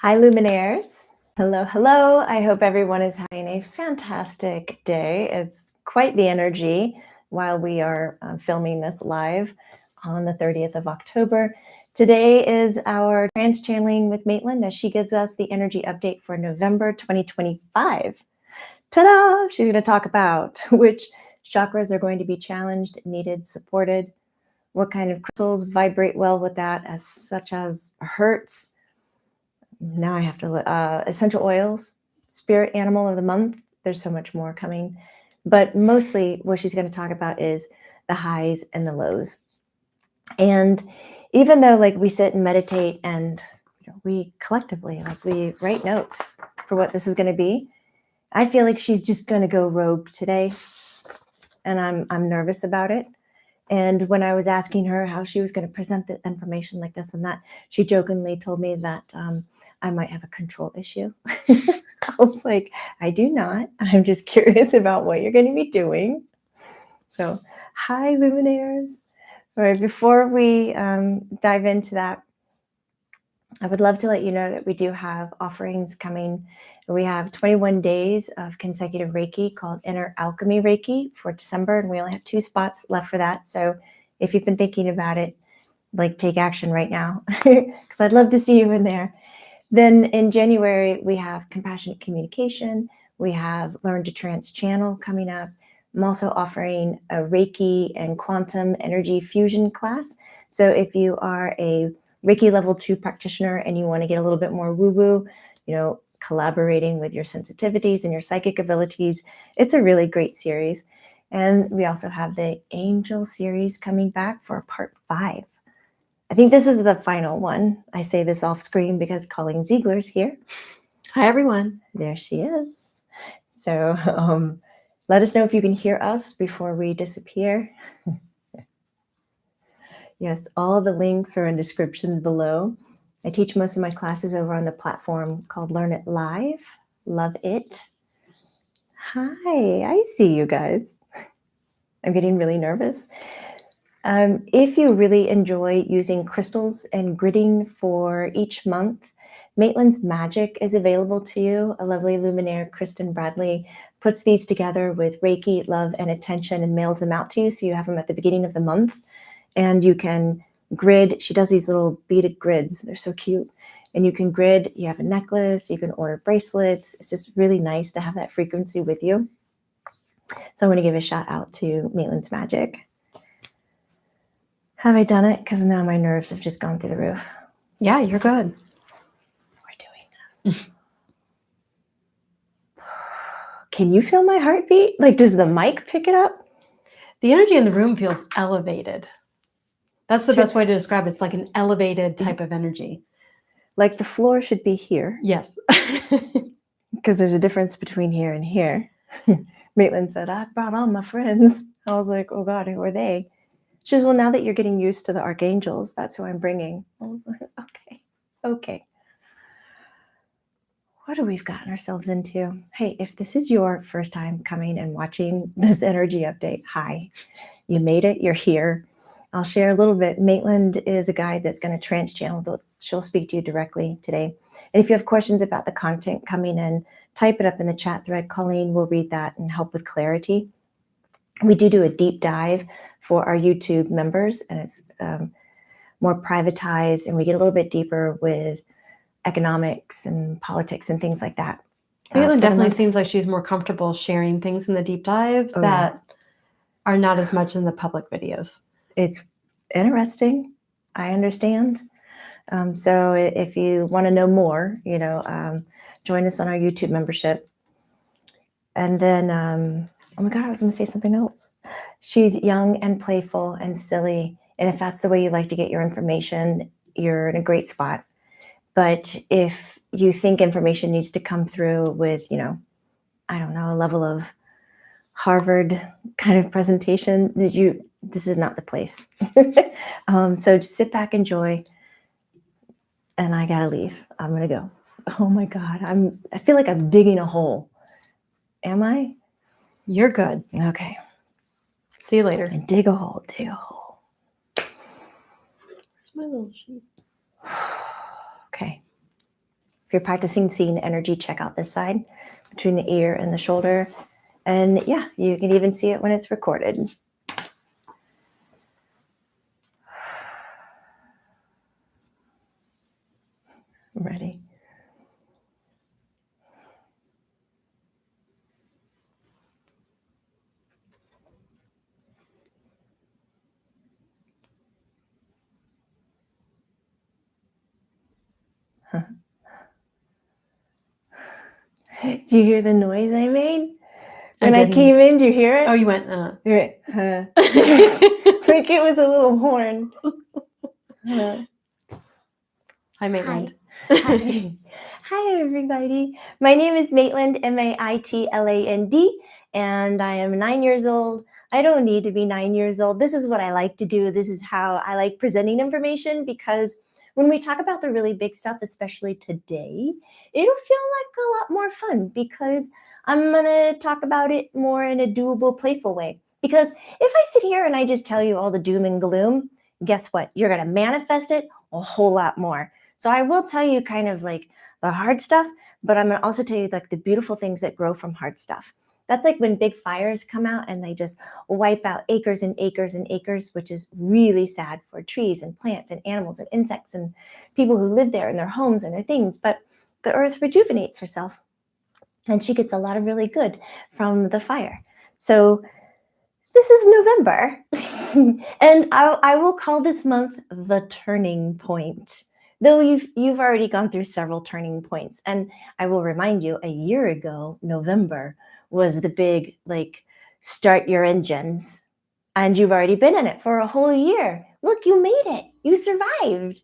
Hi, Luminaires. Hello, hello. I hope everyone is having a fantastic day. It's quite the energy while we are filming this live on the 30th of October. Today is our trance channeling with Maitland as she gives us the energy update for November 2025. Ta-da! She's going to talk about which chakras are going to be challenged, needed, supported, what kind of crystals vibrate well with that, as such as Hertz. Now I have to essential oils, spirit animal of the month. There's so much more coming, but mostly what she's going to talk about is the highs and the lows. And even though like we sit and meditate and we collectively we write notes for what this is going to be, I feel like she's just going to go rogue today, and I'm nervous about it. And when I was asking her how she was going to present the information like this and that, she jokingly told me that I might have a control issue. I was like, I do not. I'm just curious about what you're going to be doing. So, hi, Luminaires. All right, before we dive into that, I would love to let you know that we do have offerings coming. We have 21 days of consecutive Reiki called Inner Alchemy Reiki for December, and we only have 2 spots left for that. So if you've been thinking about it, take action right now, because I'd love to see you in there. Then in January, we have Compassionate Communication. We have Learn to Trance Channel coming up. I'm also offering a Reiki and Quantum Energy Fusion class. So if you are a Reiki level 2 practitioner and you want to get a little bit more woo-woo, collaborating with your sensitivities and your psychic abilities, it's a really great series. And we also have the Angel series coming back for part 5. I think this is the final one. I say this off screen because Colleen Ziegler's here. Hi, everyone. There she is. So let us know if you can hear us before we disappear. Yes, all the links are in description below. I teach most of my classes over on the platform called Learn It Live. Love it. Hi, I see you guys. I'm getting really nervous. If you really enjoy using crystals and gridding for each month, Maitland's Magic is available to you. A lovely luminaire, Kristen Bradley, puts these together with Reiki, love, and attention and mails them out to you. So you have them at the beginning of the month. And you can grid. She does these little beaded grids. They're so cute. And you can grid. You have a necklace. You can order bracelets. It's just really nice to have that frequency with you. So I'm going to give a shout out to Maitland's Magic. Have I done it? Because now my nerves have just gone through the roof. Yeah, you're good. We're doing this. Can you feel my heartbeat? Does the mic pick it up? The energy in the room feels elevated. That's the best way to describe it. It's like an elevated type of energy. Like the floor should be here. Yes. Because there's a difference between here and here. Maitland said, I brought all my friends. I was like, oh God, who are they? She says, well, now that you're getting used to the archangels, that's who I'm bringing. I was like, okay. What have we gotten ourselves into? Hey, if this is your first time coming and watching this energy update, hi. You made it. You're here. I'll share a little bit. Maitland is a guide that's going to trance channel. She'll speak to you directly today. And if you have questions about the content coming in, type it up in the chat thread. Colleen will read that and help with clarity. We do a deep dive for our YouTube members, and it's more privatized, and we get a little bit deeper with economics and politics and things like that. Maitland definitely seems like she's more comfortable sharing things in the deep dive that are not as much in the public videos. It's interesting. I understand. So if you want to know more, join us on our YouTube membership. And then, oh my God, I was going to say something else. She's young and playful and silly. And if that's the way you like to get your information, you're in a great spot. But if you think information needs to come through with, I don't know, a level of Harvard kind of presentation, this is not the place. So just sit back, enjoy. And I got to leave. I'm going to go. Oh my God. I feel like I'm digging a hole. Am I? You're good. Okay. See you later. And dig a hole, dig a hole. Where's my little sheet? Okay. you're practicing seeing energy, check out this side between the ear and the shoulder. And yeah, you can even see it when it's recorded. I'm ready. Huh. Do you hear the noise I made? When I came in, do you hear it? Oh, you went, You went, huh. Like it was a little horn. Hi, Maitland. Hi. Hi, everybody. My name is Maitland, Maitland, and I am 9 years old. I don't need to be 9 years old. This is what I like to do. This is how I like presenting information, because when we talk about the really big stuff, especially today, it'll feel like a lot more fun because I'm going to talk about it more in a doable, playful way. Because if I sit here and I just tell you all the doom and gloom, guess what? You're going to manifest it a whole lot more. So I will tell you kind of like the hard stuff, but I'm going to also tell you like the beautiful things that grow from hard stuff. That's like when big fires come out and they just wipe out acres and acres and acres, which is really sad for trees and plants and animals and insects and people who live there in their homes and their things. But the earth rejuvenates herself and she gets a lot of really good from the fire. So this is November and I will call this month the turning point. Though you've already gone through several turning points. And I will remind you, a year ago, November was the big, like, start your engines. And you've already been in it for a whole year. Look, you made it. You survived.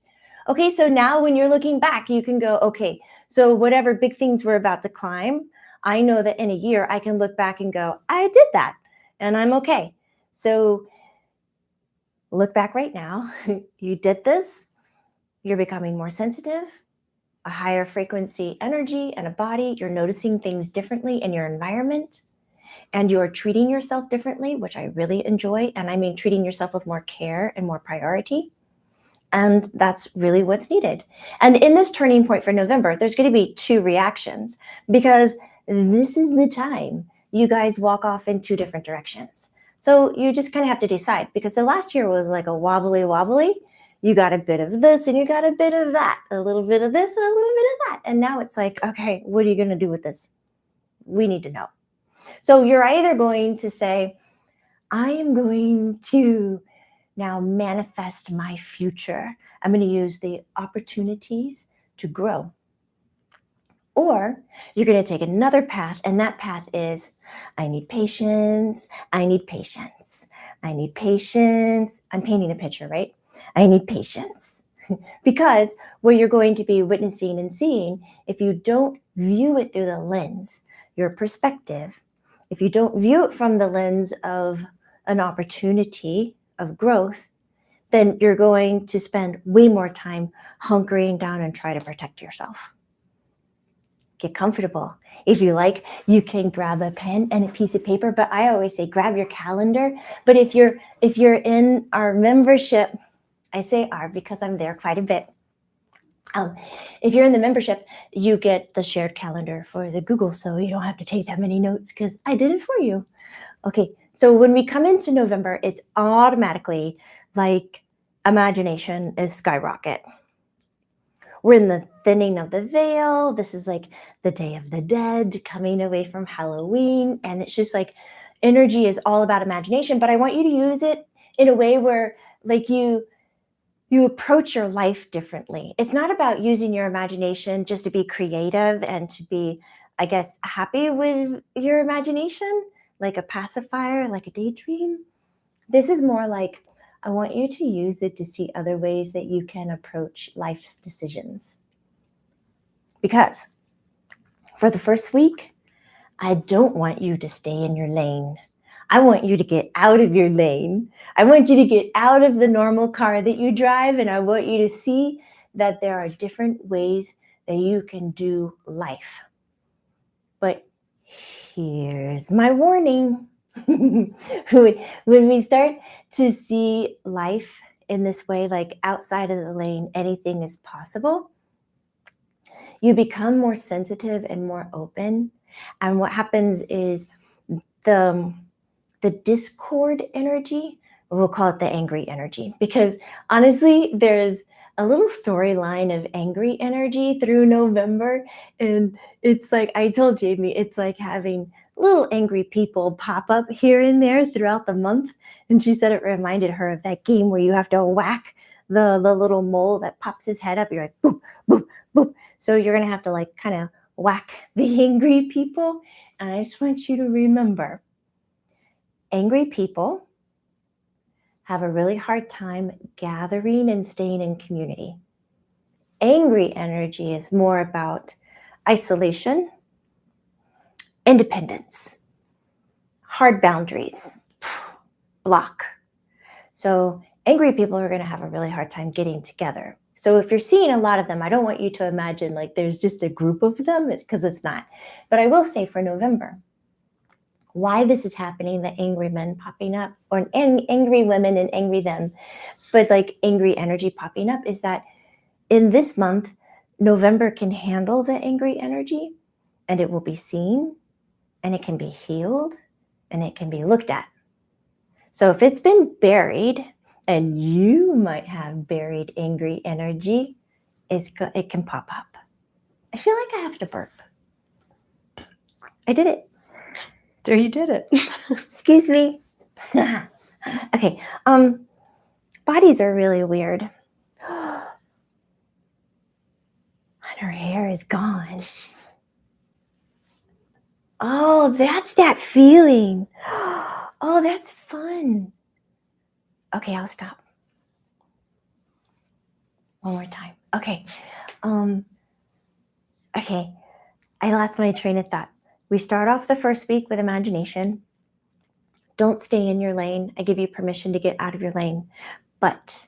Okay, so now when you're looking back, you can go, okay, so whatever big things we're about to climb, I know that in a year I can look back and go, I did that and I'm okay. So look back right now. You did this. You're becoming more sensitive, a higher frequency energy and a body. You're noticing things differently in your environment, and you're treating yourself differently, which I really enjoy. And I mean treating yourself with more care and more priority. And that's really what's needed. And in this turning point for November, there's going to be two reactions, because this is the time you guys walk off in two different directions. So you just kind of have to decide, because the last year was like a wobbly. You got a bit of this and you got a bit of that, a little bit of this and a little bit of that. And now it's like, okay, what are you going to do with this? We need to know. So you're either going to say, I am going to now manifest my future. I'm going to use the opportunities to grow. Or you're going to take another path, and that path is, I need patience. I need patience. I need patience. I'm painting a picture, right? I need patience. Because what you're going to be witnessing and seeing, if you don't view it through the lens, your perspective, if you don't view it from the lens of an opportunity of growth, then you're going to spend way more time hunkering down and try to protect yourself. Get comfortable. If you like, you can grab a pen and a piece of paper, but I always say grab your calendar. But if you're in our membership, I say our because I'm there quite a bit. If you're in the membership, you get the shared calendar for the Google, so you don't have to take that many notes because I did it for you. Okay, so when we come into November, it's automatically like imagination is skyrocket. We're in the thinning of the veil. This is like the Day of the Dead, coming away from Halloween. And it's just like energy is all about imagination. But I want you to use it in a way where like you approach your life differently. It's not about using your imagination just to be creative and to be, I guess, happy with your imagination, like a pacifier, like a daydream. This is more like, I want you to use it to see other ways that you can approach life's decisions. Because for the first week, I don't want you to stay in your lane. I want you to get out of your lane. I want you to get out of the normal car that you drive, and I want you to see that there are different ways that you can do life. But here's my warning. When we start to see life in this way, like outside of the lane, anything is possible, you become more sensitive and more open. And what happens is the discord energy, we'll call it the angry energy, because honestly, there's a little storyline of angry energy through November. And it's like, I told Jamie, it's like having little angry people pop up here and there throughout the month. And she said it reminded her of that game where you have to whack the little mole that pops his head up. You're like, boop, boop, boop. So you're going to have to like kind of whack the angry people. And I just want you to remember, angry people have a really hard time gathering and staying in community. Angry energy is more about isolation, independence, hard boundaries, block. So angry people are going to have a really hard time getting together. So if you're seeing a lot of them, I don't want you to imagine like there's just a group of them, because it's not. But I will say for November, why this is happening, the angry men popping up, or angry women and angry them, but like angry energy popping up, is that in this month, November can handle the angry energy, and it will be seen, and it can be healed, and it can be looked at. So if it's been buried, and you might have buried angry energy, it can pop up. I feel like I have to burp. I did it. There, you did it. Excuse me. Okay. Bodies are really weird. And her hair is gone. Oh, that's that feeling. Oh, that's fun. Okay, I'll stop. One more time. Okay. Okay. I lost my train of thought. We start off the first week with imagination. Don't stay in your lane. I give you permission to get out of your lane. But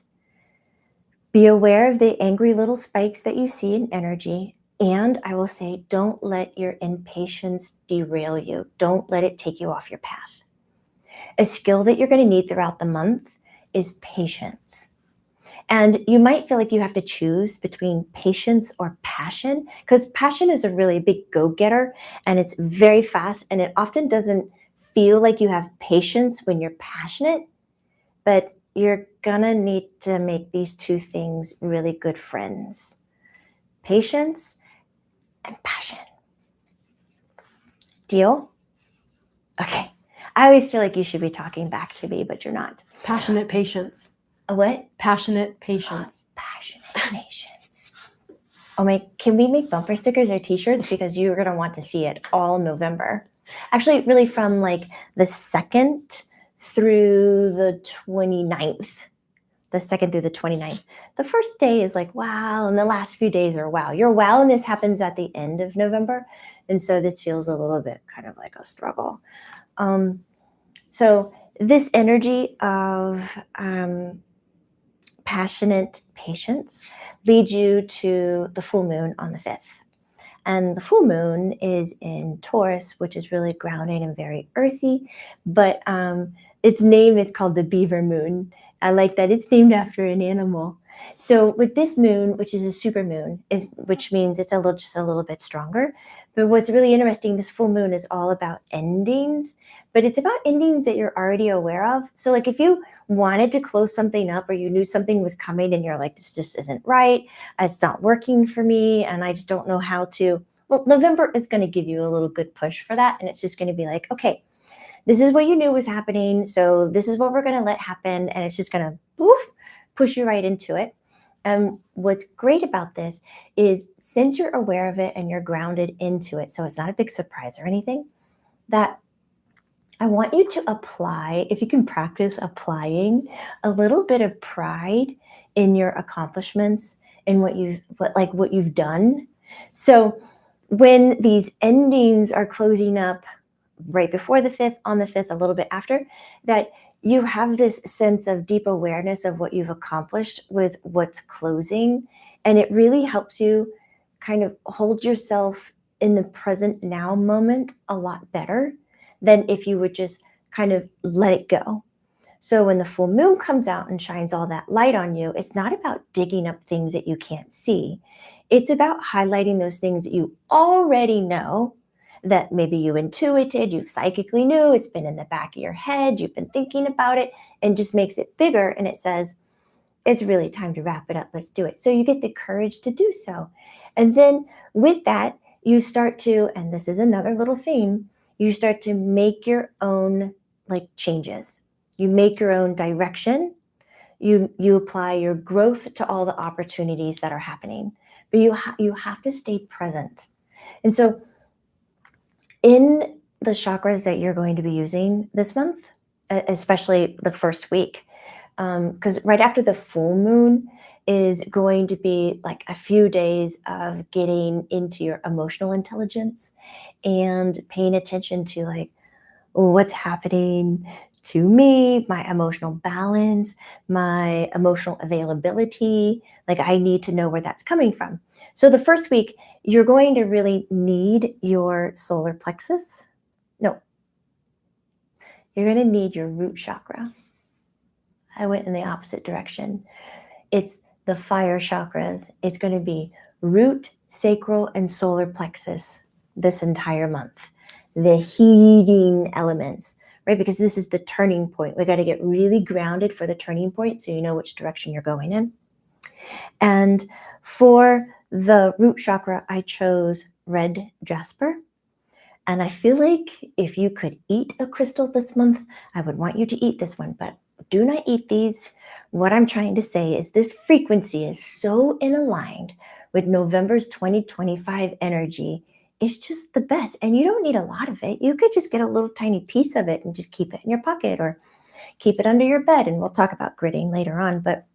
be aware of the angry little spikes that you see in energy. And I will say, don't let your impatience derail you. Don't let it take you off your path. A skill that you're going to need throughout the month is patience. And you might feel like you have to choose between patience or passion, because passion is a really big go-getter and it's very fast, and it often doesn't feel like you have patience when you're passionate, but you're gonna need to make these two things really good friends: patience and passion. Deal? Okay. I always feel like you should be talking back to me, but you're not. Passionate patience. A what? Passionate patience. Passionate patience. Oh my, can we make bumper stickers or t-shirts? Because you're going to want to see it all November. Actually, really from like the 2nd through the 29th. The 2nd through the 29th. The first day is like, wow. And the last few days are wow. Your wowness happens at the end of November. And so this feels a little bit kind of like a struggle. So this energy of passionate patience leads you to the full moon on the 5th. And the full moon is in Taurus, which is really grounding and very earthy. But its name is called the beaver moon. I like that it's named after an animal. So with this moon, which is a super moon, which means it's just a little bit stronger. But what's really interesting, this full moon is all about endings, but it's about endings that you're already aware of. So like if you wanted to close something up, or you knew something was coming and you're like, this just isn't right, it's not working for me, and I just don't know how to. Well, November is going to give you a little good push for that. And it's just going to be like, okay, this is what you knew was happening. So this is what we're going to let happen. And it's just going to push you right into it. And what's great about this is, since you're aware of it and you're grounded into it, so it's not a big surprise or anything, that I want you to apply, if you can practice applying a little bit of pride in your accomplishments and what you've done. So when these endings are closing up right before the 5th, on the 5th, a little bit after, that you have this sense of deep awareness of what you've accomplished with what's closing. And it really helps you kind of hold yourself in the present now moment a lot better than if you would just kind of let it go. So when the full moon comes out and shines all that light on you, it's not about digging up things that you can't see. It's about highlighting those things that you already know, that maybe you intuited, you psychically knew, it's been in the back of your head, you've been thinking about it, and just makes it bigger. And it says, it's really time to wrap it up. Let's do it. So you get the courage to do so. And then with that, you start to, and this is another little theme, you start to make your own like changes. You make your own direction. You apply your growth to all the opportunities that are happening. But you have to stay present. And so in the chakras that you're going to be using this month, especially the first week, because right after the full moon is going to be like a few days of getting into your emotional intelligence and paying attention to like what's happening to me, my emotional balance, my emotional availability. Like I need to know where that's coming from. So the first week, you're going to really need your solar plexus. No, you're going to need your root chakra. I went in the opposite direction. It's the fire chakras. It's going to be root, sacral, and solar plexus this entire month. The heating elements, right? Because this is the turning point. We got to get really grounded for the turning point so you know which direction you're going in. And for the root chakra, I chose red jasper. And I feel like if you could eat a crystal this month, I would want you to eat this one, but do not eat these. What I'm trying to say is this frequency is so in aligned with November's 2025 energy. It's just the best. And you don't need a lot of it. You could just get a little tiny piece of it and just keep it in your pocket or keep it under your bed. And we'll talk about gridding later on. But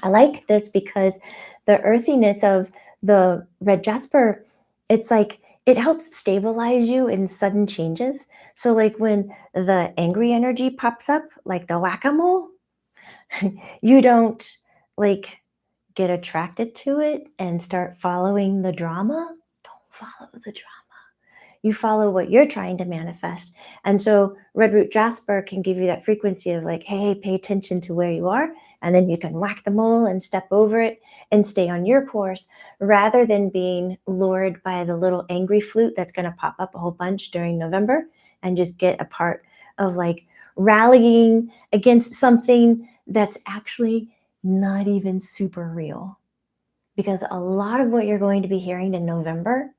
I like this because the earthiness of the red jasper, it's like, it helps stabilize you in sudden changes. So like when the angry energy pops up, like the whack-a-mole, you don't like get attracted to it and start following the drama. Don't follow the drama. You follow what you're trying to manifest. And so red root jasper can give you that frequency of like, hey, pay attention to where you are. And then you can whack the mole and step over it and stay on your course rather than being lured by the little angry flute that's going to pop up a whole bunch during November and just get a part of like rallying against something that's actually not even super real. Because a lot of what you're going to be hearing in November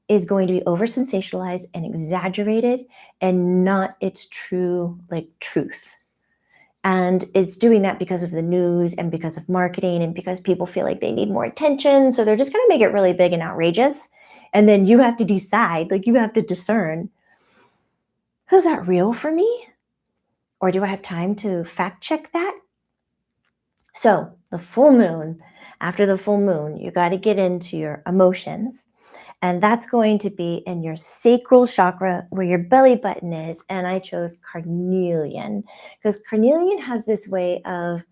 is going to be over sensationalized and exaggerated and not its true like truth. And it's doing that because of the news and because of marketing and because people feel like they need more attention. So they're just going to make it really big and outrageous. And then you have to decide, like you have to discern, is that real for me? Or do I have time to fact check that? So the full moon, after the full moon, you got to get into your emotions. And that's going to be in your sacral chakra where your belly button is. And I chose carnelian because carnelian has this way of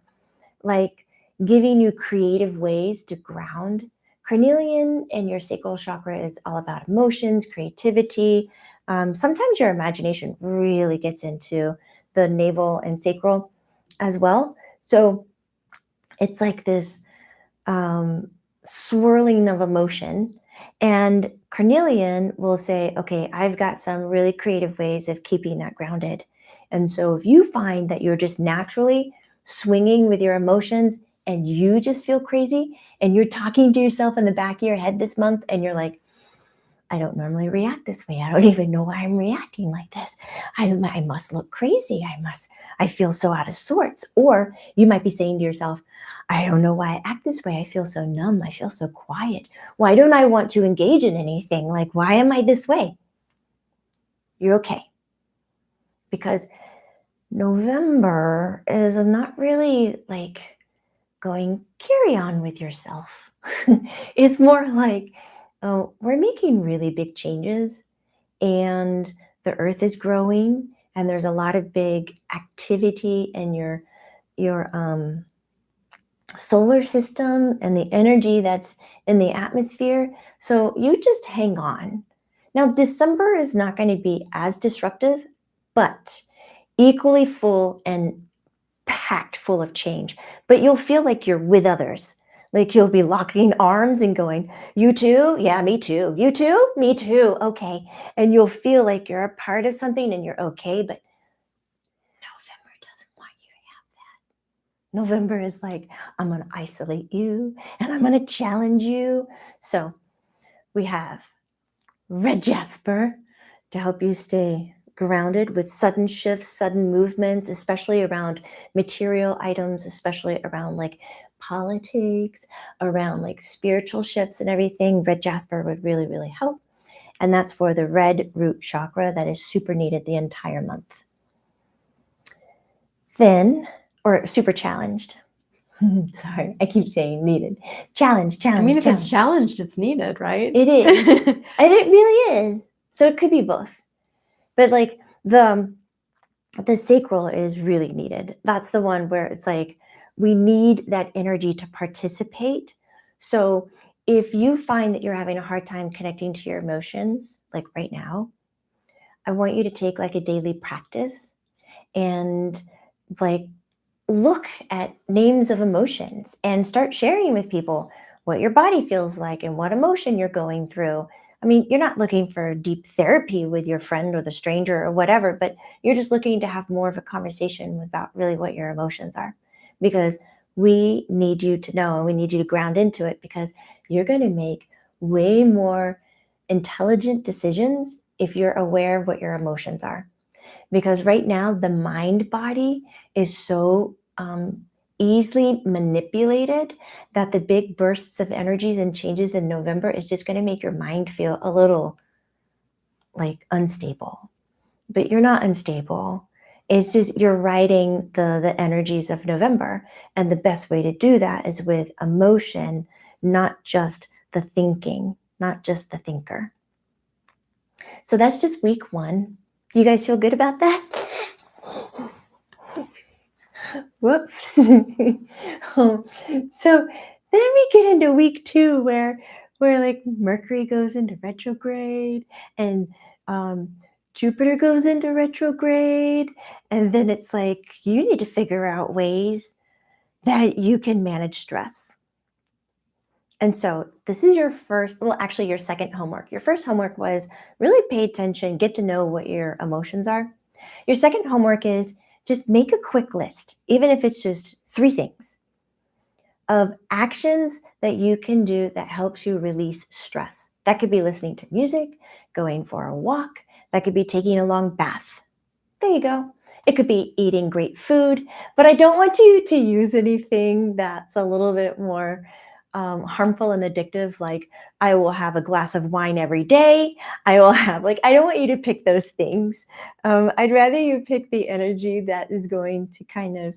like giving you creative ways to ground. Carnelian in your sacral chakra is all about emotions, creativity. Sometimes your imagination really gets into the navel and sacral as well. So it's like this swirling of emotion. And carnelian will say, okay, I've got some really creative ways of keeping that grounded. And so if you find that you're just naturally swinging with your emotions and you just feel crazy and you're talking to yourself in the back of your head this month and you're like, I don't normally react this way. I don't even know why I'm reacting like this. I must look crazy. I feel so out of sorts. Or you might be saying to yourself, I don't know why I act this way. I feel so numb. I feel so quiet. Why don't I want to engage in anything? Like, why am I this way? You're okay. Because November is not really like going carry on with yourself. It's more like, oh, we're making really big changes and the earth is growing and there's a lot of big activity in your solar system and the energy that's in the atmosphere. So you just hang on. Now, December is not going to be as disruptive, but equally full and packed full of change, but you'll feel like you're with others. Like you'll be locking arms and going, you too? Yeah, me too. You too? Me too. Okay. And you'll feel like you're a part of something and you're okay, but November doesn't want you to have that. November is like, I'm going to isolate you and I'm going to challenge you. So we have red jasper to help you stay grounded with sudden shifts, sudden movements, especially around material items, especially around like politics, around like spiritual shifts and everything. Red jasper would really, really help. And that's for the red root chakra that is super needed the entire month. Then, or super challenged. Sorry, I keep saying needed. Challenge. I mean, if it's challenged, it's needed, right? It is. And it really is. So it could be both. But like the sacral is really needed. That's the one where it's like we need that energy to participate. So if you find that you're having a hard time connecting to your emotions, like right now, I want you to take like a daily practice and like look at names of emotions and start sharing with people what your body feels like and what emotion you're going through. I mean, you're not looking for deep therapy with your friend or the stranger or whatever, but you're just looking to have more of a conversation about really what your emotions are, because we need you to know and we need you to ground into it, because you're going to make way more intelligent decisions if you're aware of what your emotions are. Because right now the mind body is so easily manipulated that the big bursts of energies and changes in November is just going to make your mind feel a little like unstable. But you're not unstable. It's just you're riding the energies of November. And the best way to do that is with emotion, not just the thinking, not just the thinker. So that's just week 1. Do you guys feel good about that? Whoops. So then we get into week 2 where like Mercury goes into retrograde and Jupiter goes into retrograde. And then it's like you need to figure out ways that you can manage stress. And so this is your first, well, actually your second homework. Your first homework was really pay attention, get to know what your emotions are. Your second homework is just make a quick list, even if it's just 3 things of actions that you can do that helps you release stress. That could be listening to music, going for a walk. That could be taking a long bath. There you go. It could be eating great food, but I don't want you to use anything that's a little bit more harmful and addictive. Like I will have a glass of wine every day. I will have I don't want you to pick those things. I'd rather you pick the energy that is going to kind of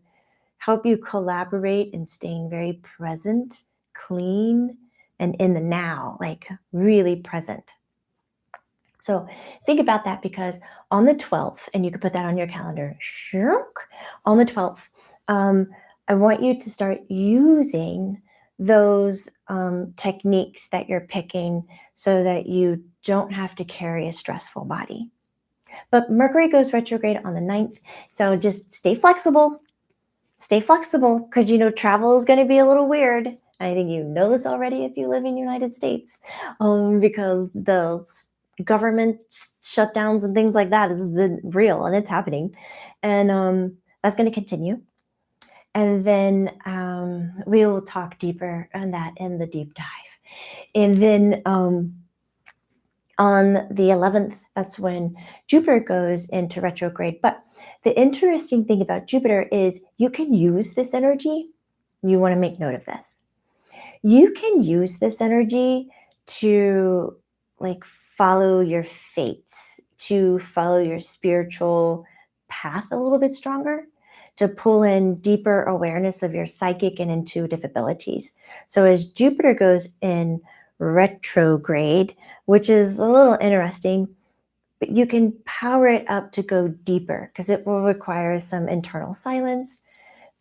help you collaborate in staying very present, clean, and in the now, like really present. So think about that, because on the 12th, and you can put that on your calendar, on the 12th, I want you to start using those techniques that you're picking so that you don't have to carry a stressful body. But Mercury goes retrograde on the 9th, so just stay flexible. Stay flexible, because travel is going to be a little weird. I think you know this already if you live in the United States, because the government shutdowns and things like that has been real and it's happening, and that's going to continue. And then we will talk deeper on that in the deep dive. And then on the 11th, that's when Jupiter goes into retrograde. But the interesting thing about Jupiter is you can use this energy. You want to make note of this. You can use this energy to follow your fates, to follow your spiritual path a little bit stronger, to pull in deeper awareness of your psychic and intuitive abilities. So as Jupiter goes in retrograde, which is a little interesting, but you can power it up to go deeper, because it will require some internal silence.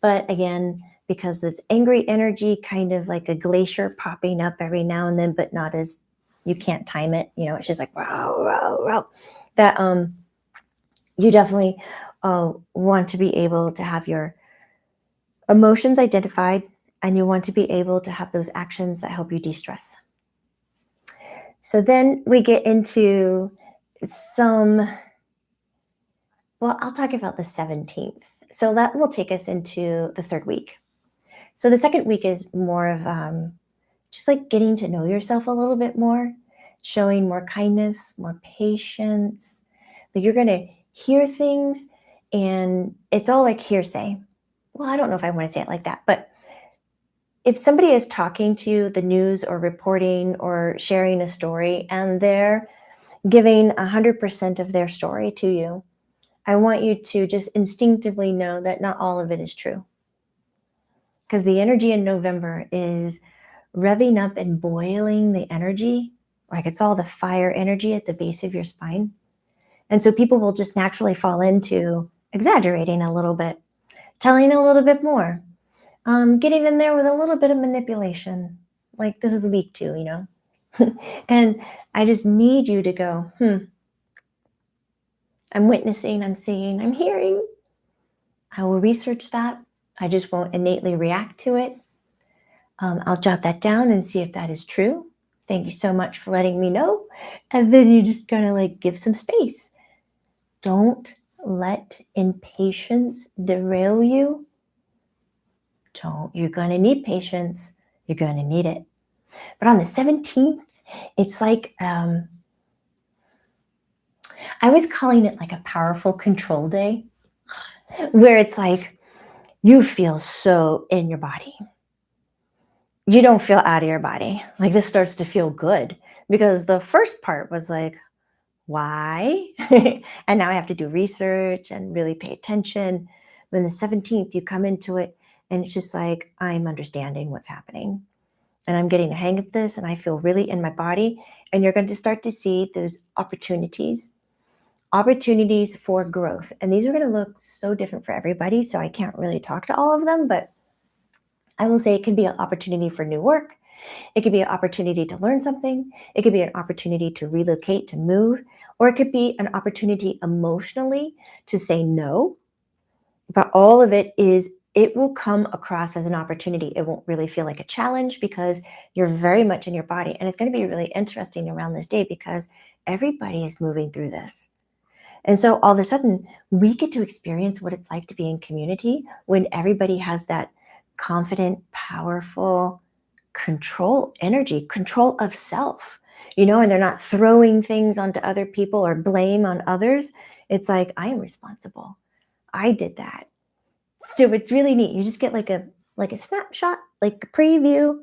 But again, because it's angry energy, kind of like a glacier popping up every now and then, but not as, you can't time it. It's just like, wow, wow, wow. That you definitely want to be able to have your emotions identified, and you want to be able to have those actions that help you de-stress. So then we get into I'll talk about the 17th. So that will take us into the third week. So the second week is more of just like getting to know yourself a little bit more, showing more kindness, more patience. That you're going to hear things and it's all like hearsay. Well, I don't know if I want to say it like that, but if somebody is talking to you, the news or reporting or sharing a story, and they're giving 100% of their story to you, I want you to just instinctively know that not all of it is true. Because the energy in November is revving up and boiling the energy, like it's all the fire energy at the base of your spine. And so people will just naturally fall into exaggerating a little bit, telling a little bit more, getting in there with a little bit of manipulation. Like this is week 2, you know? And I just need you to go, I'm witnessing, I'm seeing, I'm hearing. I will research that. I just won't innately react to it. I'll jot that down and see if that is true. Thank you so much for letting me know. And then you just gotta like give some space. Don't let impatience derail you. You're gonna need patience. You're gonna need it. But on the 17th, it's like, I was calling it like a powerful control day, where it's like, you feel so in your body. You don't feel out of your body. Like this starts to feel good, because the first part was like, why? And now I have to do research and really pay attention. When the 17th, you come into it and it's just like, I'm understanding what's happening and I'm getting a hang of this and I feel really in my body. And you're going to start to see those opportunities for growth. And these are going to look so different for everybody. So I can't really talk to all of them, but I will say it can be an opportunity for new work. It could be an opportunity to learn something. It could be an opportunity to relocate, to move, or it could be an opportunity emotionally to say no. But all of it will come across as an opportunity. It won't really feel like a challenge because you're very much in your body. And it's going to be really interesting around this day because everybody is moving through this. And so all of a sudden, we get to experience what it's like to be in community when everybody has that confident, powerful, control energy, control of self, and they're not throwing things onto other people or blame on others. It's like, I am responsible. I did that. So it's really neat. You just get like a snapshot, like a preview.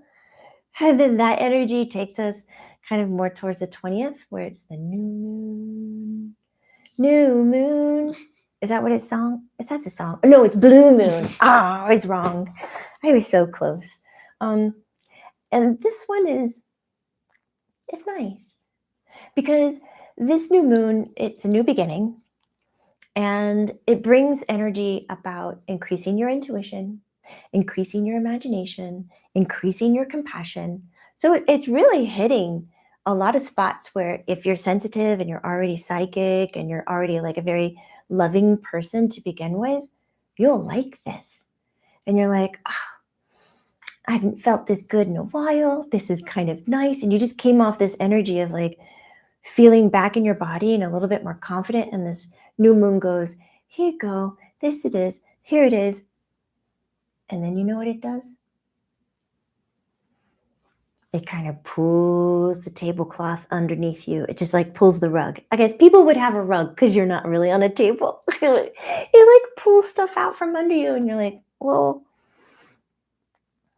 And then that energy takes us kind of more towards the 20th, where it's the new moon. New moon. Is that what it's song? That's a song. No, it's blue moon. I was wrong. I was so close. And this one it's nice because this new moon, it's a new beginning, and it brings energy about increasing your intuition, increasing your imagination, increasing your compassion. So it's really hitting a lot of spots where if you're sensitive and you're already psychic and you're already like a very loving person to begin with, you'll like this. And you're like, I haven't felt this good in a while. This is kind of nice. And you just came off this energy of like feeling back in your body and a little bit more confident. And this new moon goes, here you go. This it is. Here it is. And then you know what it does? It kind of pulls the tablecloth underneath you. It just like pulls the rug. I guess people would have a rug because you're not really on a table. It like pulls stuff out from under you. And you're like, well,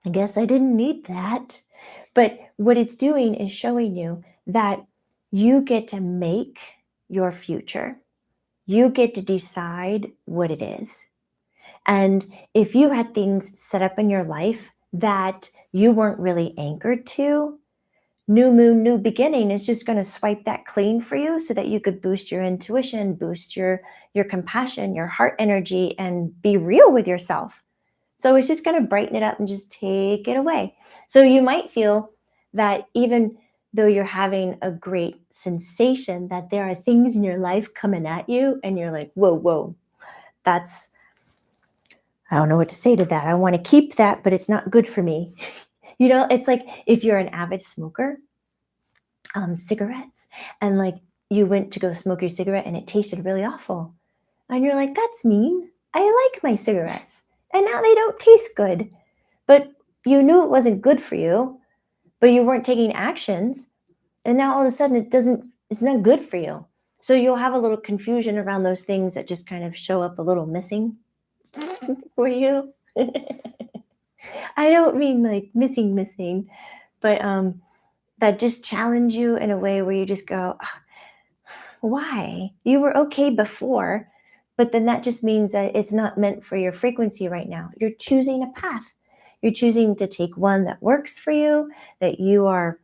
I guess I didn't need that. But what it's doing is showing you that you get to make your future. You get to decide what it is. And if you had things set up in your life that you weren't really anchored to, new moon, new beginning is just going to swipe that clean for you so that you could boost your intuition, boost your compassion, your heart energy, and be real with yourself. So it's just going to brighten it up and just take it away. So you might feel that even though you're having a great sensation, that there are things in your life coming at you and you're like, whoa, that's, I don't know what to say to that. I want to keep that, but it's not good for me. You know, it's like if you're an avid smoker, cigarettes, and like you went to go smoke your cigarette and it tasted really awful. And you're like, that's mean. I like my cigarettes. And now they don't taste good. But you knew it wasn't good for you, but you weren't taking actions. And now all of a sudden it's not good for you. So you'll have a little confusion around those things that just kind of show up a little missing for you. I don't mean like missing, but that just challenge you in a way where you just go, why? You were okay before, but then that just means that it's not meant for your frequency right now. You're choosing a path. You're choosing to take one that works for you, that you are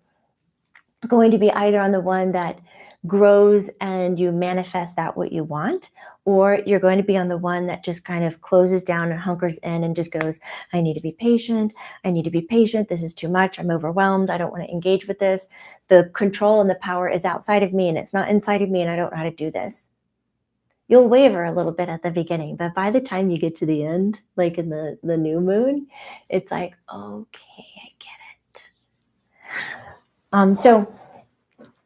going to be either on the one that grows and you manifest that what you want, or you're going to be on the one that just kind of closes down and hunkers in and just goes, I need to be patient. I need to be patient. This is too much. I'm overwhelmed. I don't want to engage with this. The control and the power is outside of me and it's not inside of me and I don't know how to do this. You'll waver a little bit at the beginning, but by the time you get to the end, like in the new moon, it's like, okay, I get it. So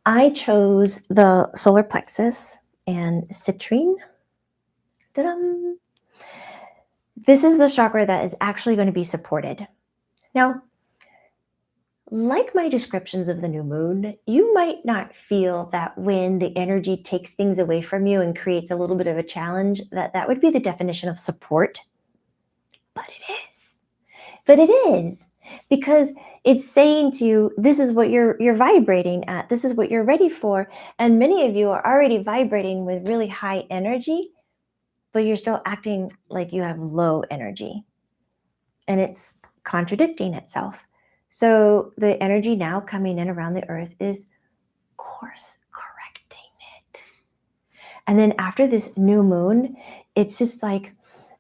I chose the solar plexus and citrine. Ta-dum. This is the chakra that is actually going to be supported. Now, like my descriptions of the new moon, you might not feel that when the energy takes things away from you and creates a little bit of a challenge, that would be the definition of support. But it is. But it is. Because it's saying to you, this is what you're vibrating at. This is what you're ready for. And many of you are already vibrating with really high energy, but you're still acting like you have low energy. And it's contradicting itself. So the energy now coming in around the earth is course correcting it. And then after this new moon, it's just like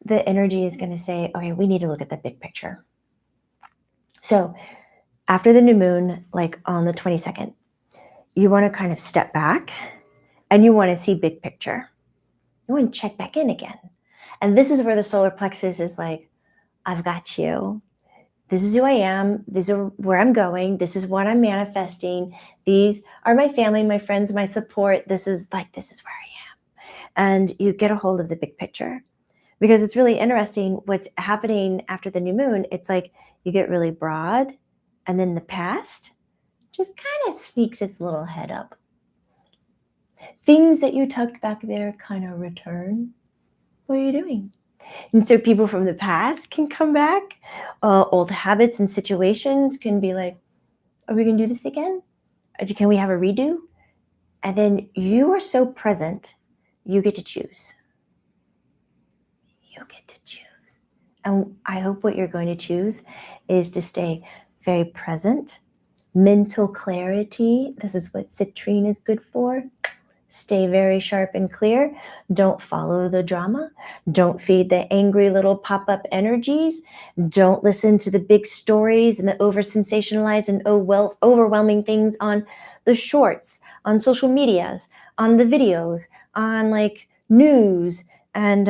the energy is going to say, okay, we need to look at the big picture. So after the new moon, like on the 22nd, you want to kind of step back and you want to see big picture. You want to check back in again. And this is where the solar plexus is like, I've got you. This is who I am. These are where I'm going. This is what I'm manifesting. These are my family, my friends, my support. This is where I am. And you get a hold of the big picture. Because it's really interesting what's happening after the new moon. It's like you get really broad, and then the past just kind of sneaks its little head up. Things that you tucked back there kind of return. What are you doing? And so people from the past can come back. Old habits and situations can be like, are we going to do this again? Can we have a redo? And then you are so present, you get to choose. You get to choose. And I hope what you're going to choose is to stay very present. Mental clarity. This is what citrine is good for. Stay very sharp and clear. Don't follow the drama. Don't feed the angry little pop-up energies. Don't listen to the big stories and the over-sensationalized and overwhelming things on the shorts, on social medias, on the videos, on like news, and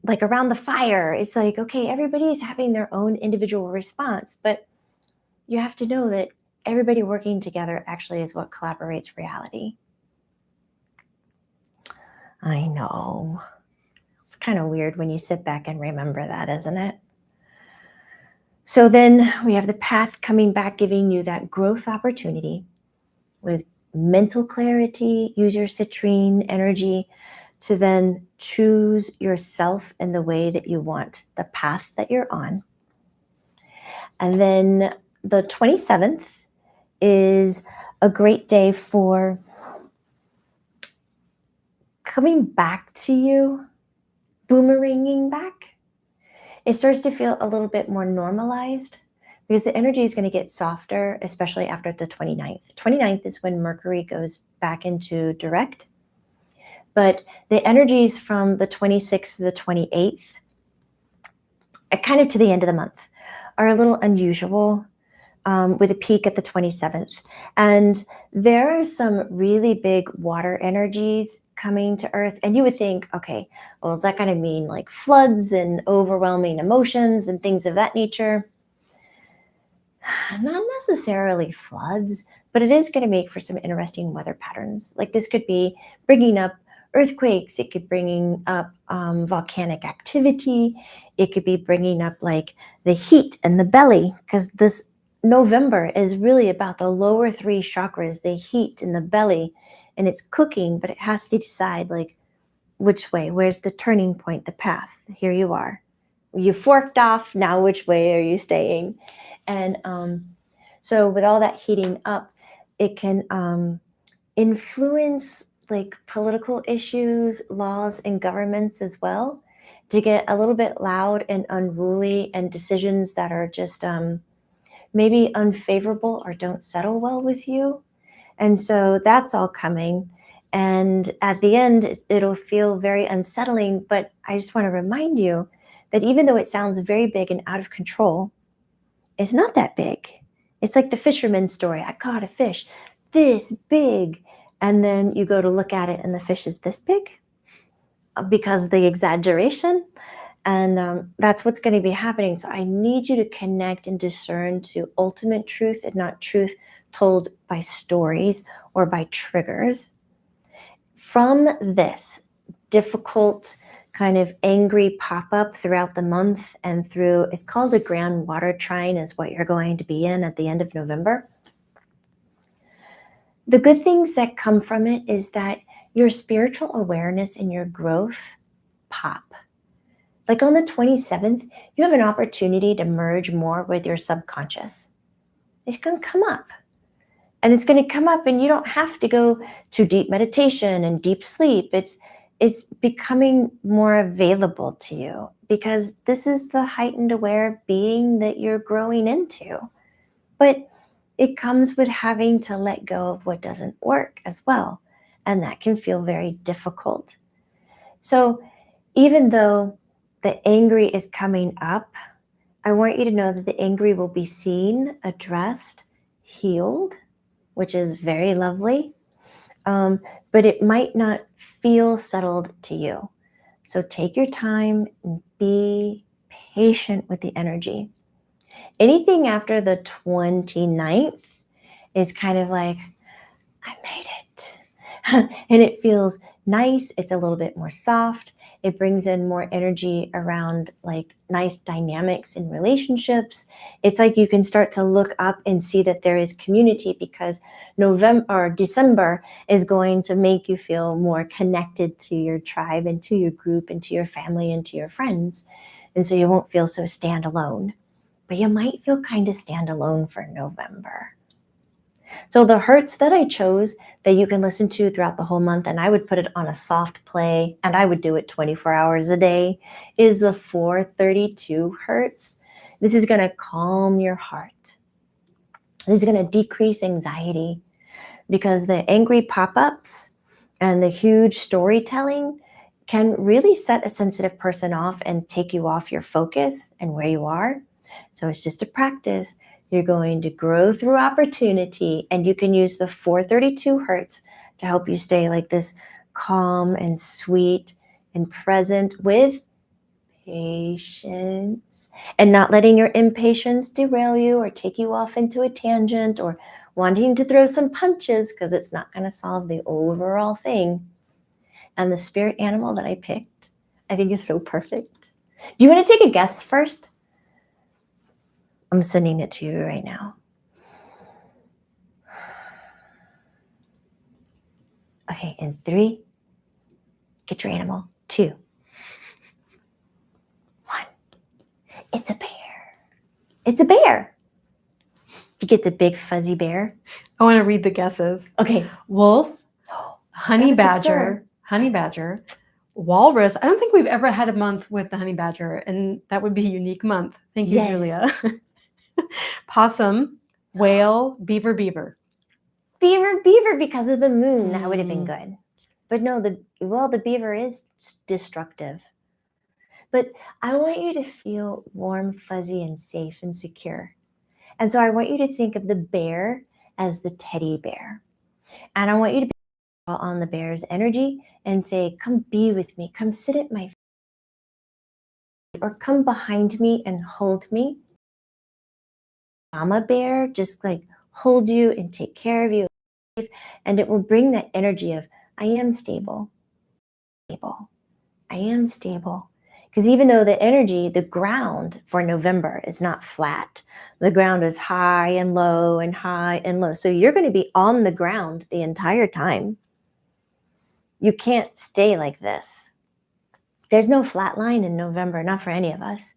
like around the fire. It's like, okay, everybody's having their own individual response, but you have to know that everybody working together actually is what collaborates reality. I know. It's kind of weird when you sit back and remember that, isn't it? So then we have the past coming back, giving you that growth opportunity with mental clarity. Use your citrine energy to then choose yourself in the way that you want, the path that you're on. And then the 27th is a great day for coming back to you, boomeranging back. It starts to feel a little bit more normalized because the energy is going to get softer, especially after the 29th. 29th is when Mercury goes back into direct. But the energies from the 26th to the 28th, kind of to the end of the month, are a little unusual. with a peak at the 27th. And there are some really big water energies coming to Earth. And you would think, okay, well, is that going to mean like floods and overwhelming emotions and things of that nature? Not necessarily floods, but it is going to make for some interesting weather patterns. Like this could be bringing up earthquakes. It could bringing up volcanic activity. It could be bringing up like the heat and the belly, because this November is really about the lower three chakras, the heat and the belly, and it's cooking, but it has to decide like which way, where's the turning point, the path. Here you are. You forked off, now which way are you staying? And so with all that heating up, it can influence like political issues, laws, and governments as well, to get a little bit loud and unruly, and decisions that are just maybe unfavorable or don't settle well with you. And so that's all coming. And at the end, it'll feel very unsettling. But I just want to remind you that even though it sounds very big and out of control, it's not that big. It's like the fisherman's story. I caught a fish this big. And then you go to look at it and the fish is this big because of the exaggeration. And that's what's going to be happening. So I need you to connect and discern to ultimate truth, and not truth told by stories or by triggers. From this difficult kind of angry pop-up throughout the month and through, it's called the grand water trine, is what you're going to be in at the end of November. The good things that come from it is that your spiritual awareness and your growth pop. Like on the 27th, you have an opportunity to merge more with your subconscious. It's going to come up. And it's going to come up, and you don't have to go to deep meditation and deep sleep. It's becoming more available to you, because this is the heightened aware being that you're growing into. But it comes with having to let go of what doesn't work as well. And that can feel very difficult. So even though the angry is coming up, I want you to know that the angry will be seen, addressed, healed, which is very lovely. But it might not feel settled to you. So take your time and be patient with the energy. Anything after the 29th is kind of like, I made it. And it feels nice. It's a little bit more soft. It brings in more energy around like nice dynamics in relationships. It's like you can start to look up and see that there is community, because November or December is going to make you feel more connected to your tribe and to your group and to your family and to your friends. And so you won't feel so standalone, but you might feel kind of standalone for November. So the Hertz that I chose that you can listen to throughout the whole month, and I would put it on a soft play, and I would do it 24 hours a day, is the 432 Hertz. This is going to calm your heart. This is going to decrease anxiety, because the angry pop-ups and the huge storytelling can really set a sensitive person off and take you off your focus and where you are. So it's just a practice. You're going to grow through opportunity, and you can use the 432 Hertz to help you stay like this calm and sweet and present with patience, and not letting your impatience derail you or take you off into a tangent or wanting to throw some punches, because it's not going to solve the overall thing. And the spirit animal that I picked, I think is so perfect. Do you want to take a guess first? I'm sending it to you right now. Okay, in 3, get your animal. 2, 1. It's a bear. It's a bear. Did you get the big fuzzy bear? I want to read the guesses. Okay. Wolf, honey badger, walrus. I don't think we've ever had a month with the honey badger, and that would be a unique month. Thank you, Julia. Possum, whale, beaver. Beaver, because of the moon. That would have been good. But no, the beaver is destructive. But I want you to feel warm, fuzzy, and safe and secure. And so I want you to think of the bear as the teddy bear. And I want you to be on the bear's energy and say, come be with me, come sit at my feet, or come behind me and hold me. Mama bear, just like hold you and take care of you. And it will bring that energy of, I am stable. I am stable. Because even though the energy, the ground for November is not flat, the ground is high and low and high and low. So you're going to be on the ground the entire time. You can't stay like this. There's no flat line in November, not for any of us,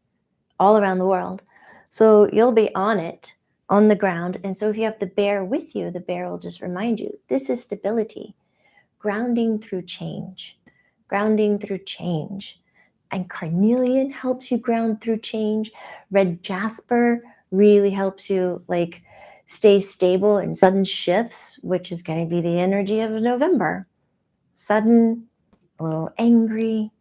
all around the world. So you'll be on it, on the ground. And so if you have the bear with you, the bear will just remind you, this is stability, grounding through change, grounding through change. And carnelian helps you ground through change. Red jasper really helps you like stay stable in sudden shifts, which is going to be the energy of November. Sudden, a little angry,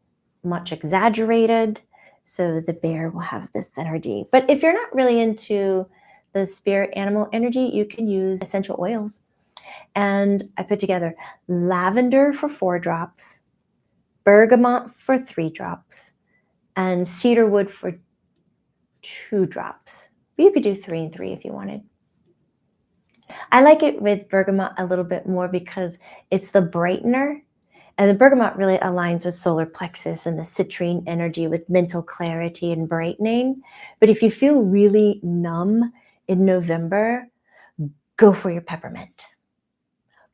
much exaggerated. So the bear will have this energy. But if you're not really into the spirit animal energy, you can use essential oils. And I put together lavender for 4 drops, bergamot for 3 drops, and cedarwood for 2 drops. You could do 3 and 3 if you wanted. I like it with bergamot a little bit more because it's the brightener. And the bergamot really aligns with solar plexus and the citrine energy with mental clarity and brightening. But if you feel really numb in November, go for your peppermint.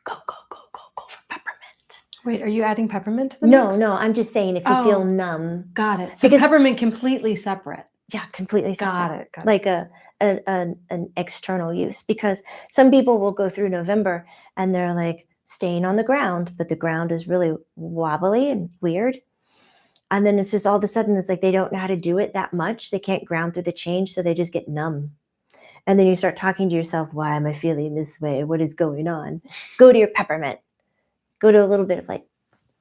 Go for peppermint. Wait, are you adding peppermint to the mix? No, I'm just saying if you feel numb. Got it. So because peppermint completely separate. Yeah, completely separate. Got it. Like an external use. Because some people will go through November and they're like staying on the ground, but the ground is really wobbly and weird. And then it's just all of a sudden, it's like they don't know how to do it that much. They can't ground through the change, so they just get numb. And then you start talking to yourself, why am I feeling this way? What is going on? Go to your peppermint. Go to a little bit of like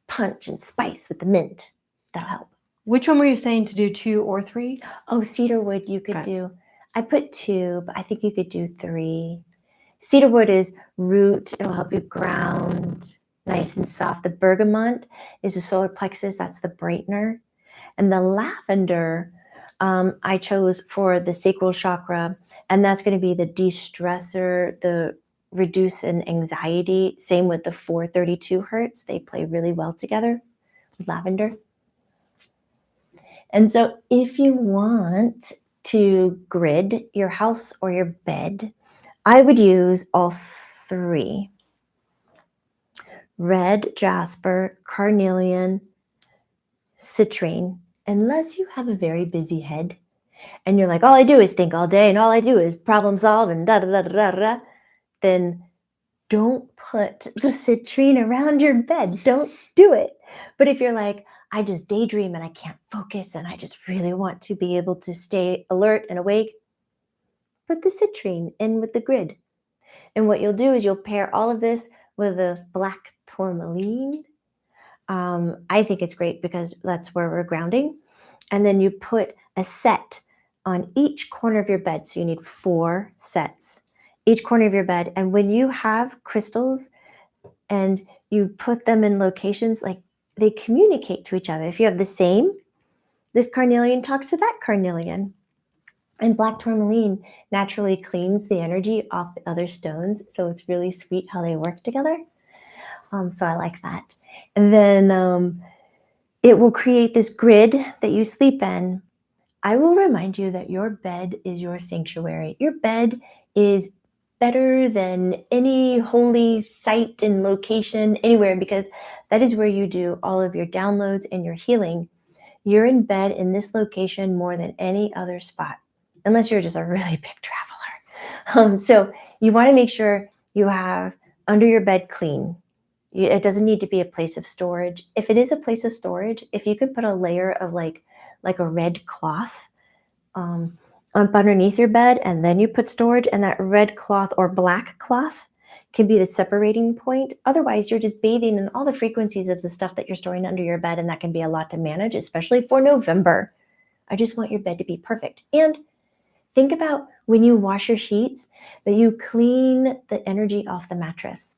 punch and spice with the mint. That'll help. Which one were you saying to do 2 or 3? Oh, cedarwood you could do. I put 2, but I think you could do 3. Cedarwood is root. It'll help you ground nice and soft. The bergamot is the solar plexus. That's the brightener. And the lavender I chose for the sacral chakra. And that's going to be the de-stressor, the reduce in anxiety. Same with the 432 Hertz. They play really well together with lavender. And so if you want to grid your house or your bed, I would use all 3. Red jasper, carnelian, citrine, unless you have a very busy head and you're like, all I do is think all day and all I do is problem solve and da-da-da-da-da-da, then don't put the citrine around your bed. Don't do it. But if you're like, I just daydream and I can't focus and I just really want to be able to stay alert and awake, put the citrine in with the grid. And what you'll do is you'll pair all of this with a black tourmaline. I think it's great because that's where we're grounding. And then you put a set on each corner of your bed. So you need 4 sets, each corner of your bed. And when you have crystals and you put them in locations, like they communicate to each other. If you have the same, this carnelian talks to that carnelian. And black tourmaline naturally cleans the energy off the other stones. So it's really sweet how they work together. So I like that. And then it will create this grid that you sleep in. I will remind you that your bed is your sanctuary. Your bed is better than any holy site and location anywhere because that is where you do all of your downloads and your healing. You're in bed in this location more than any other spot, unless you're just a really big traveler. So you want to make sure you have under your bed clean. It doesn't need to be a place of storage. If it is a place of storage, if you could put a layer of like a red cloth up underneath your bed, and then you put storage, and that red cloth or black cloth can be the separating point. Otherwise, you're just bathing in all the frequencies of the stuff that you're storing under your bed, and that can be a lot to manage, especially for November. I just want your bed to be perfect. And Think about when you wash your sheets that you clean the energy off the mattress.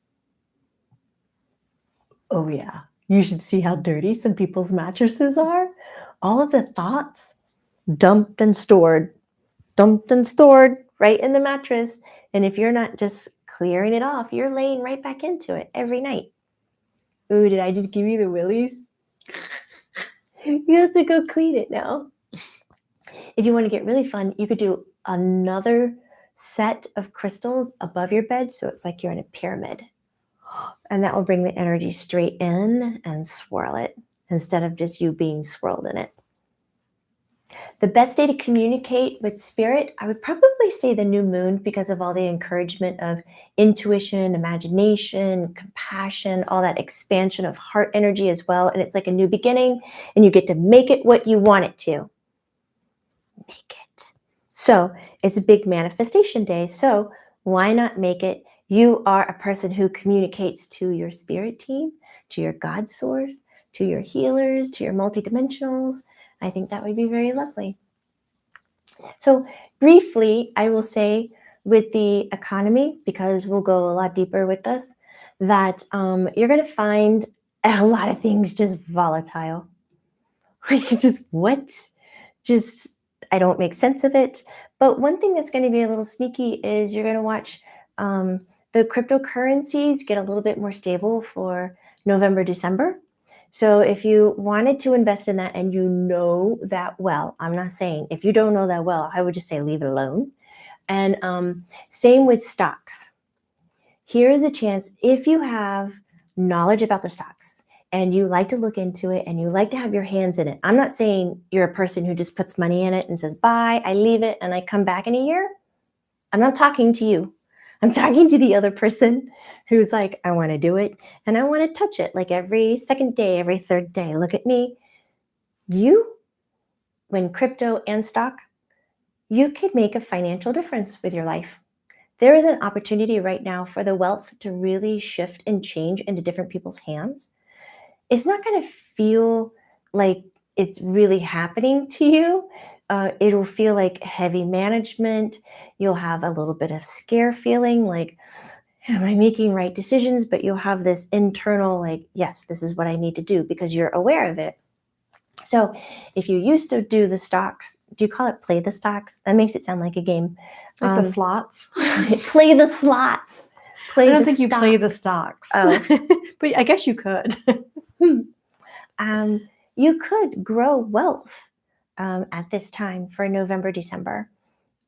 Oh yeah, you should see how dirty some people's mattresses are. All of the thoughts dumped and stored right in the mattress. And if you're not just clearing it off, you're laying right back into it every night. Ooh, did I just give you the willies? You have to go clean it now. If you want to get really fun, you could do another set of crystals above your bed, so it's like you're in a pyramid. And that will bring the energy straight in and swirl it instead of just you being swirled in it. The best day to communicate with spirit, I would probably say the new moon, because of all the encouragement of intuition, imagination, compassion, all that expansion of heart energy as well. And it's like a new beginning, and you get to make it what you want it to. Make it. So it's a big manifestation day. So why not make it? You are a person who communicates to your spirit team, to your God source, to your healers, to your multidimensionals. I think that would be very lovely. So briefly, I will say with the economy, because we'll go a lot deeper with this, that you're going to find a lot of things just volatile. Like just what? Just I don't make sense of it. But one thing that's going to be a little sneaky is you're going to watch the cryptocurrencies get a little bit more stable for November, December. So if you wanted to invest in that and you know that well, I'm not saying if you don't know that well, I would just say leave it alone. And same with stocks. Here is a chance, if you have knowledge about the stocks and you like to look into it and you like to have your hands in it. I'm not saying you're a person who just puts money in it and says, bye, I leave it and I come back in a year. I'm not talking to you. I'm talking to the other person who's like, I want to do it and I want to touch it like every second day, every third day. Look at me. You, when crypto and stock, you could make a financial difference with your life. There is an opportunity right now for the wealth to really shift and change into different people's hands. It's not going to feel like it's really happening to you. It'll feel like heavy management. You'll have a little bit of scare feeling like, am I making right decisions? But you'll have this internal like, yes, this is what I need to do because you're aware of it. So if you used to do the stocks, do you call it play the stocks? That makes it sound like a game. Like the slots. Play the slots. I don't think you play the stocks. Oh. But I guess you could. You could grow wealth at this time for November, December.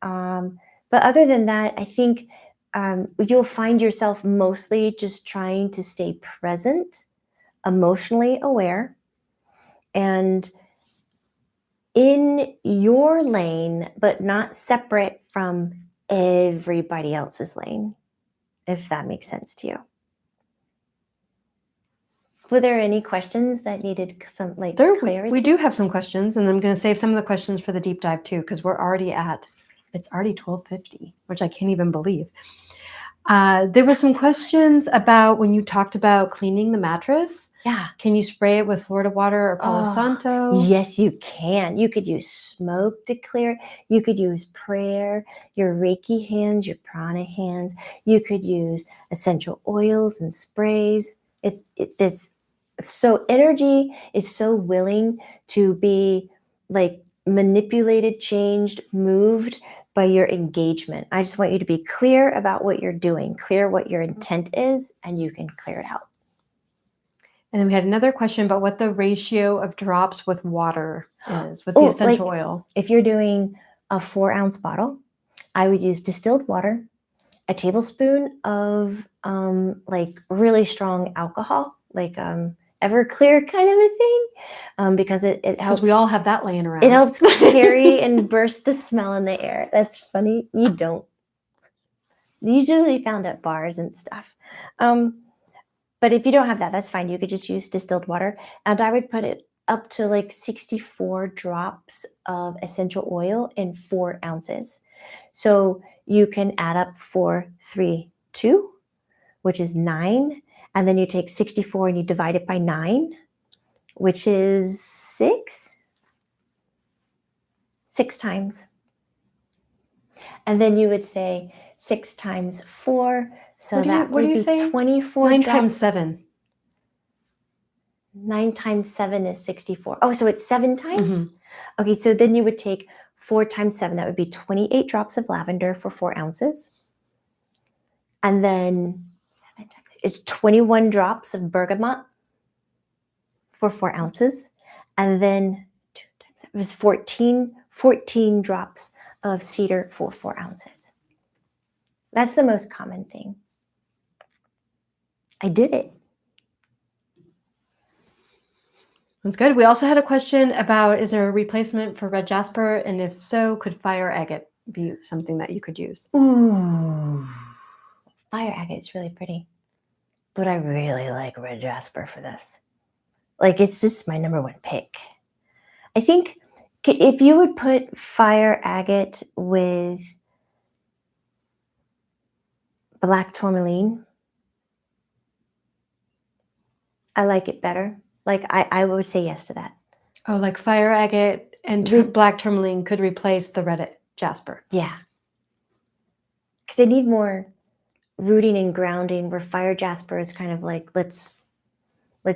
But other than that, I think you'll find yourself mostly just trying to stay present, emotionally aware, and in your lane, but not separate from everybody else's lane, if that makes sense to you. Were there any questions that needed some clarity? We do have some questions, and I'm going to save some of the questions for the deep dive too, because it's already 12:50, which I can't even believe. There were some questions about when you talked about cleaning the mattress. Yeah. Can you spray it with Florida water or Palo Santo? Yes, you can. You could use smoke to clear. You could use prayer, your Reiki hands, your prana hands. You could use essential oils and sprays. So energy is so willing to be like manipulated, changed, moved by your engagement. I just want you to be clear about what you're doing, clear what your intent is, and you can clear it out. And then we had another question about what the ratio of drops with water is with the essential oil. If you're doing a 4-ounce bottle, I would use distilled water, a tablespoon of really strong alcohol, like Everclear kind of a thing, because it helps. Because we all have that laying around. It helps carry and burst the smell in the air. That's funny. You don't. Usually found at bars and stuff. But if you don't have that, that's fine. You could just use distilled water. And I would put it up to like 64 drops of essential oil in 4 ounces. So you can add up 4, 3, 2, which is 9. And then you take 64 and you divide it by 9, which is 6 times. And then you would say 6 times 4. So What that do would you be say? 24 9 drops. times 7. 9 times 7 is 64. Oh, so it's 7 times? Mhm. Okay, so then you would take 4 times 7. That would be 28 drops of lavender for 4 ounces. And then 7 times is 21 drops of bergamot for 4 ounces. And then 2 times 7 is 14 drops of cedar for 4 ounces. That's the most common thing. I did it. That's good. We also had a question about, is there a replacement for red jasper? And if so, could fire agate be something that you could use? Ooh. Fire agate is really pretty. But I really like red jasper for this. Like, it's just my number one pick. I think if you would put fire agate with black tourmaline, I like it better. Like, I would say yes to that. Oh, like fire agate and black tourmaline could replace the red jasper. Yeah. Because I need more rooting and grounding, where fire jasper is kind of like, let's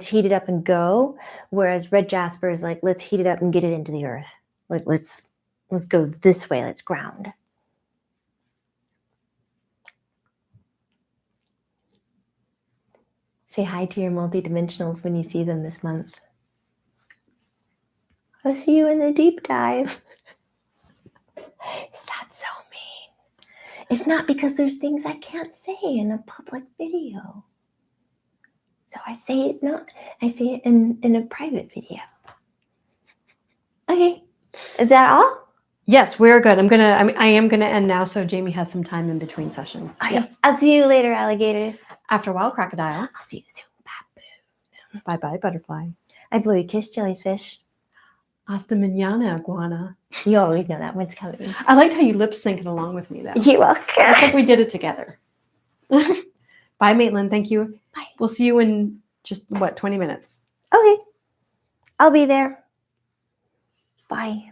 heat it up and go. Whereas red jasper is like, let's heat it up and get it into the earth. Like, let's go this way. Let's ground. Say hi to your multidimensionals when you see them this month. I'll see you in the deep dive. Is that so mean? It's not, because there's things I can't say in a public video. So I say it in a private video. Okay. Is that all? Yes, we're good. I am gonna end now, so Jamie has some time in between sessions. Okay. Yes. I'll see you later, alligators. After a while, crocodile. I'll see you soon, baboon. Bye-bye, butterfly. I blow you kiss, jellyfish. Hasta mañana, iguana. You always know that one's coming. I liked how you lip synced along with me, though. You're welcome. It's like we did it together. Bye, Maitland. Thank you. Bye. We'll see you in just, 20 minutes? Okay. I'll be there. Bye.